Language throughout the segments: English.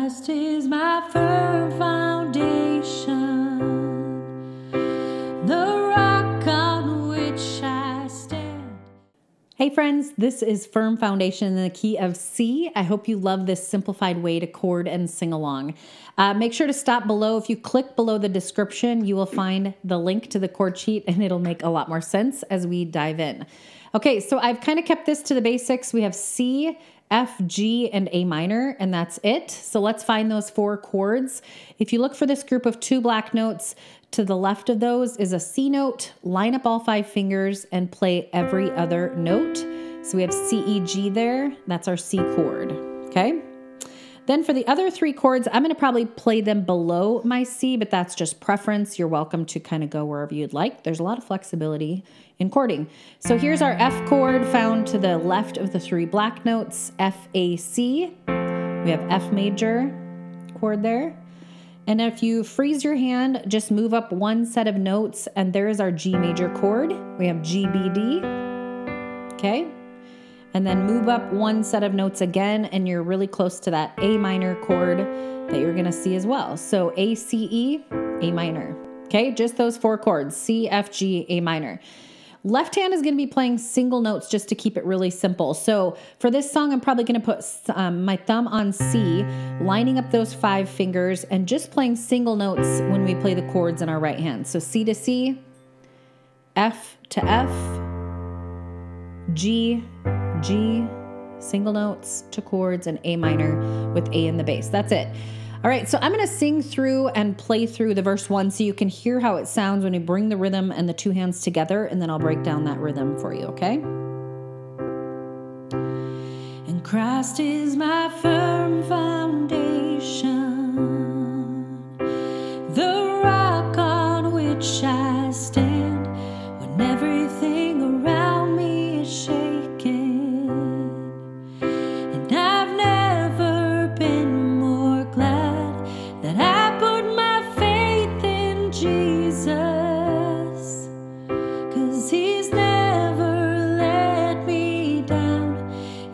Christ is my firm foundation, the rock on which I stand. Hey friends, this is Firm Foundation in the key of C. I hope you love this simplified way to chord and sing along. Make sure to stop below. If you click below the description, you will find the link to the chord sheet and it'll make a lot more sense as we dive in. Okay, so I've kind of kept this to the basics. We have C, F, G, and A minor, and that's it. So let's find those four chords. If you look for this group of two black notes, to the left of those is a C note. Line up all 5 fingers and play every other note. So we have C, E, G there. That's our C chord, okay? Then for the other 3 chords, I'm gonna probably play them below my C, but that's just preference. You're welcome to kind of go wherever you'd like. There's a lot of flexibility in chording. So here's our F chord found to the left of the 3 black notes, F, A, C. We have F major chord there. And if you freeze your hand, just move up 1 set of notes, and there is our G major chord. We have G, B, D, okay? And then move up 1 set of notes again, and you're really close to that A minor chord that you're gonna see as well. So A, C, E, A minor, okay? Just those 4 chords, C, F, G, A minor. Left hand is going to be playing single notes just to keep it really simple. So for this song, I'm probably going to put my thumb on C, lining up those 5 fingers and just playing single notes when we play the chords in our right hand. So C to C, F to F, G, G, single notes to chords, and A minor with A in the bass. That's it. All right, so I'm going to sing through and play through the verse 1 so you can hear how it sounds when you bring the rhythm and the 2 hands together, and then I'll break down that rhythm for you, okay? And Christ is my firm foundation, the rock on which I stand when everything around me is shaking. And I've never been more glad that I put my faith in Jesus, 'cause He's never let me down.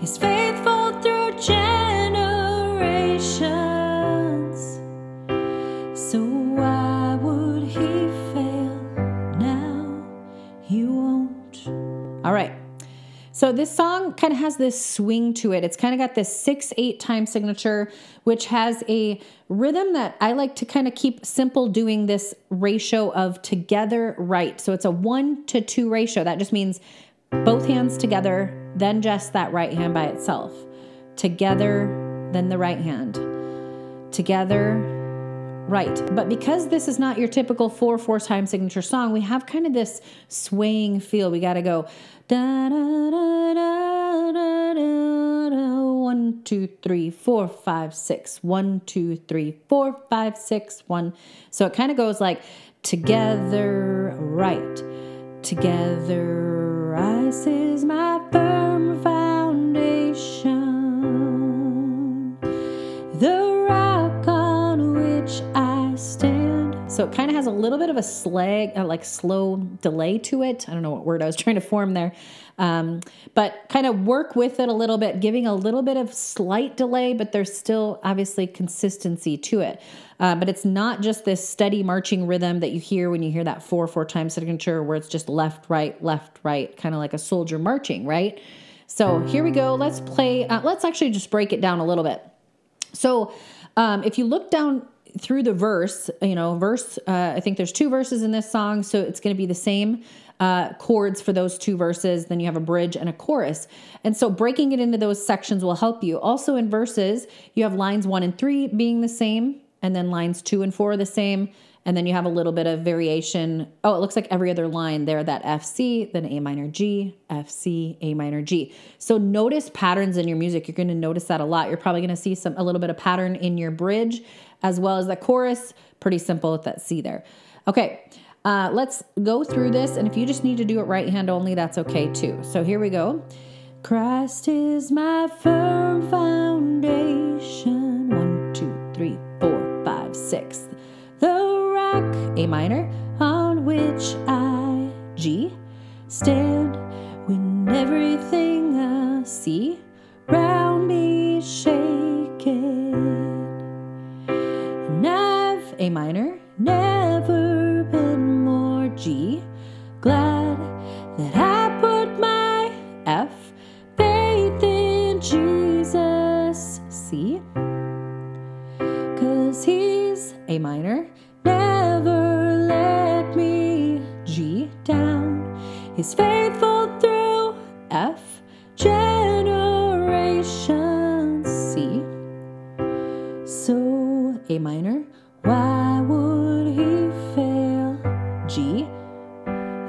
He's faithful through generations. So why would He fail now? He won't. All right. So this song kind of has this swing to it. It's kind of got this 6/8 time signature, which has a rhythm that I like to kind of keep simple, doing this ratio of together right. So it's a 1 to 2 ratio. That just means both hands together, then just that right hand by itself. Together, then the right hand. Together, right. But because this is not your typical 4/4 time signature song, we have kind of this swaying feel. We got to go da da da da da da, 1 2 3 4 5 6, 1 2 3 4 5 6 1. So it kind of goes like together, right. Together, Christ is my firm foundation, the rock on which I stand. So it kind of has a little bit of a like slow delay to it. I don't know what word I was trying to form there. But kind of work with it a little bit, giving a little bit of slight delay, but there's still obviously consistency to it. But it's not just this steady marching rhythm that you hear when you hear that 4/4 time signature where it's just left, right, kind of like a soldier marching, right? So here we go. Let's play. Let's actually just break it down a little bit. So if you look down through the verse, I think there's 2 verses in this song, so it's going to be the same chords for those 2 verses. Then you have a bridge and a chorus. And so breaking it into those sections will help you. Also in verses, you have lines 1 and 3 being the same, and then lines 2 and 4 are the same. And then you have a little bit of variation. Oh, it looks like every other line there, that F, C, then A minor, G, F, C, A minor, G. So notice patterns in your music. You're going to notice that a lot. You're probably going to see a little bit of pattern in your bridge as well as the chorus. Pretty simple with that C there. Okay, let's go through this. And if you just need to do it right hand only, that's okay too. So here we go. Christ is my firm foundation. 1 2 3 4 5 6. The rock, A minor, on which I, G, stand when everything I see round me shaking. A minor, never been more G. Glad that I put my F, faith in Jesus, C. 'Cause he's A minor, never let me, G down. He's faithful through F, generations, C. So A minor, why would he fail? G,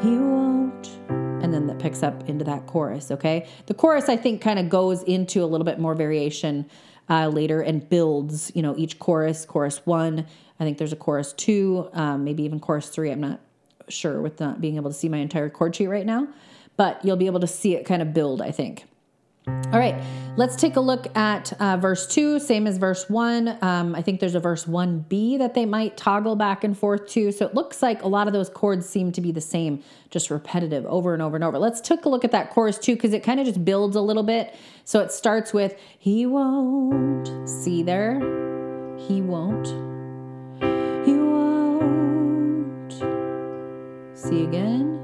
he won't. And then that picks up into that chorus, okay? The chorus, I think, kind of goes into a little bit more variation later and builds, each chorus. Chorus 1, I think there's a chorus 2, maybe even chorus 3. I'm not sure with not being able to see my entire chord sheet right now, but you'll be able to see it kind of build, I think. All right, let's take a look at verse 2, same as verse 1. I think there's a verse 1b that they might toggle back and forth to. So it looks like a lot of those chords seem to be the same, just repetitive over and over and over. Let's take a look at that chorus 2 because it kind of just builds a little bit. So it starts with, he won't. See there? He won't. He won't. See again?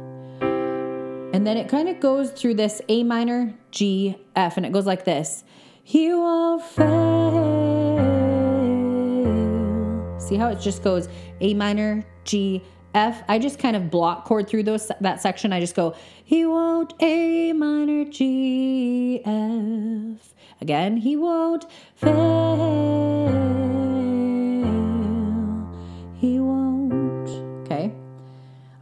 And then it kind of goes through this A minor, G, F, and it goes like this. He won't fail. See how it just goes A minor, G, F? I just kind of block chord through that section. I just go, he won't, A minor, G, F. Again, he won't fail. He won't. Okay.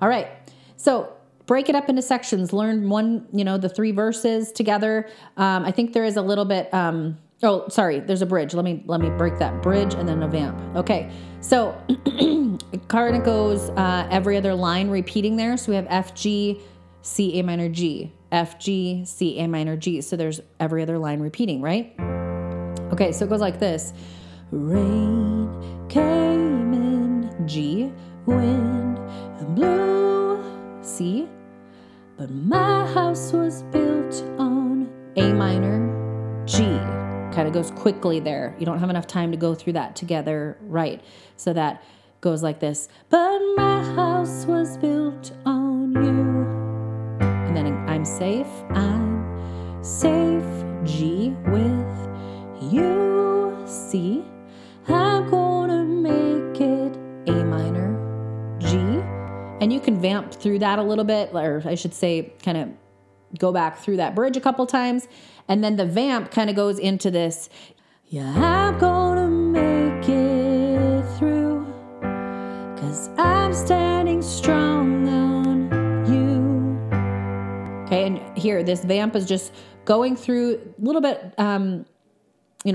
All right. So break it up into sections. Learn one, the 3 verses together. I think there is a little bit. There's a bridge. Let me break that bridge and then a vamp. Okay, so it kind of goes every other line repeating there. So we have F, G, C, A minor, G, F, G, C, A minor, G. So there's every other line repeating, right? Okay, so it goes like this. Rain came in, G, wind blew, C. But my house was built on A minor, G. Kind of goes quickly there. You don't have enough time to go through that together, right? So that goes like this. But my house was built on you. And then I'm safe, G with you, C. I'm gonna make it A minor, G. And you can vamp through that a little bit, or I should say kind of go back through that bridge a couple times. And then the vamp kind of goes into this. Yeah, I'm gonna make it through, 'cause I'm standing strong on you. Okay, and here, this vamp is just going through a little bit,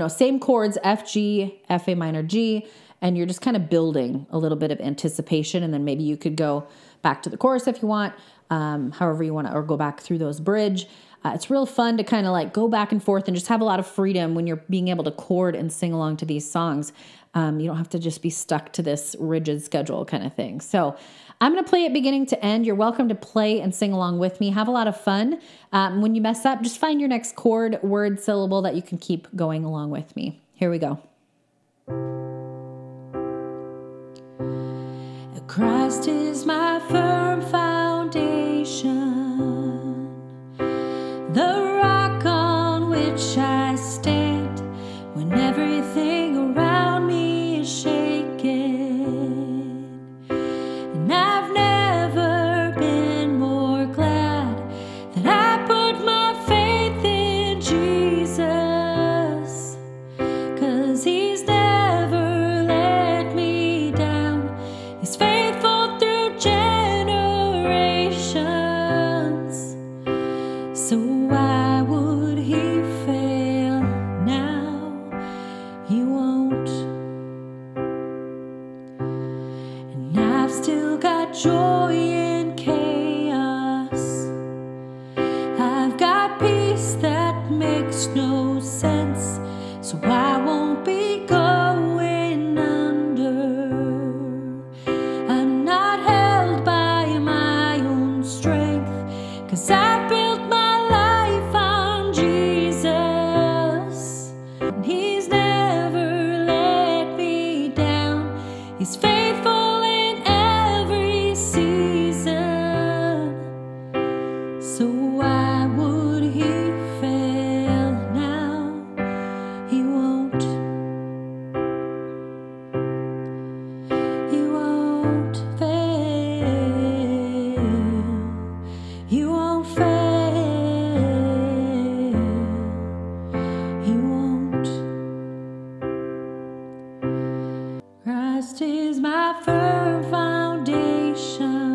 same chords, F, G, F, A minor, G. And you're just kind of building a little bit of anticipation. And then maybe you could go back to the chorus if you want, however you want to, or go back through those bridge. It's real fun to kind of like go back and forth and just have a lot of freedom when you're being able to chord and sing along to these songs. You don't have to just be stuck to this rigid schedule kind of thing. So I'm going to play it beginning to end. You're welcome to play and sing along with me. Have a lot of fun. When you mess up, just find your next chord, word, syllable that you can keep going along with me. Here we go. Christ is my firm foundation, the rock on which I stand when everything around me is shaking. And I've never been more glad that I put my faith in Jesus, 'cause he's never let me down. He's faithful through generations. So why would he fail now? He won't. And I've still got joy in chaos. I've got peace that makes no sense. So I won't be going under. I'm not held by my own strength, 'cause I built my life on Jesus. And he's never let me down. He's faithful. Christ is my firm foundation.